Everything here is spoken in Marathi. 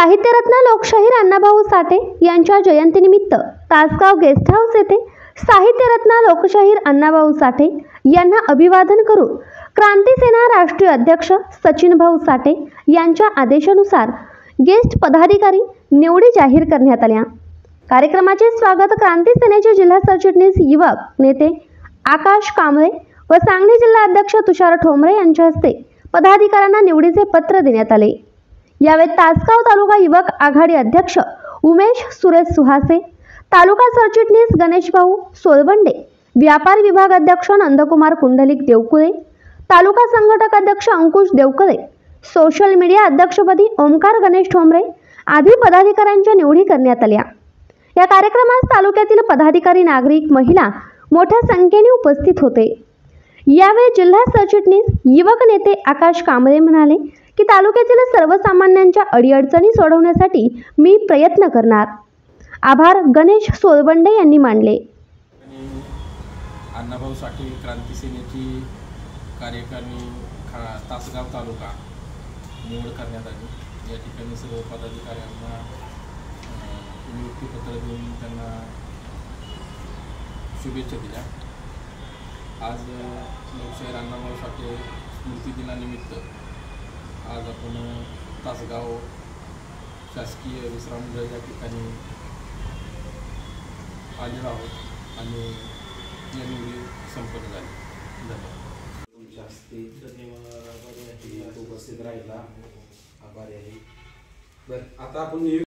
साहित्यरत्न लोकशाहीर अण्णाभाऊ साठे यांच्या जयंतीनिमित्त तासगाव गेस्ट हाऊस येथे साहित्यरत्न लोकशाहीर अण्णाभाऊ साठे यांना अभिवादन करून क्रांतीसेना राष्ट्रीय अध्यक्ष सचिन भाऊ साठे यांच्या आदेशानुसार गेस्ट पदाधिकारी निवडी जाहीर करण्यात आल्या। कार्यक्रमाचे स्वागत क्रांतीसेनेचे जिल्हा सरचिटणीस युवक नेते आकाश कांबळे व सांगली जिल्हा अध्यक्ष तुषार ठोंबरे यांच्या हस्ते पदाधिकाऱ्यांना निवडीचे पत्र देण्यात आले। यावेळी तासगाव तालुका युवक आघाडी अध्यक्ष उमेश सुरेश सुहासे, तालुका सरचिटणीस गणेश भाऊ सोलवंडे, व्यापार विभाग अध्यक्ष नंदकुमार कुंडलिक देवकुळे, तालुका संघटक अध्यक्ष अंकुश देवकरे, सोशल मीडिया अध्यक्षपदी ओमकार गणेश ठोंबरे आदी पदाधिकाऱ्यांच्या निवडी करण्यात आल्या। या कार्यक्रमास तालुक्यातील पदाधिकारी, नागरिक, महिला मोठ्या संख्येने उपस्थित होते। यावेळी जिल्हा सरचिटणीस युवक नेते आकाश कांबळे म्हणाले की तालुक्यातील सर्वसामान्यांच्या अडीअडचणी सोडवण्यासाठी मी प्रयत्न करणार। आभार गणेश सोलवंडे यांनी मानले। अण्णाभाऊ साठे क्रांतीसेनेची कार्यकारिणी तासगाव तालुका निवड करण्यात आली। या ठिकाणी सर्व पदाधिकाऱ्यांना नियुक्तीपत्र देऊन त्यांना शुभेच्छा दिल्या। आज लोकशाहीर अण्णाभाऊ साठे स्मृती दिनानिमित्त आज आपण तासगाव शासकीय विश्रामगृह या ठिकाणी आलेलो आहोत आणि या निवडी संपन्न झाली। धन्यवाद उपस्थित राहिला, आभारी आहे। आता आपण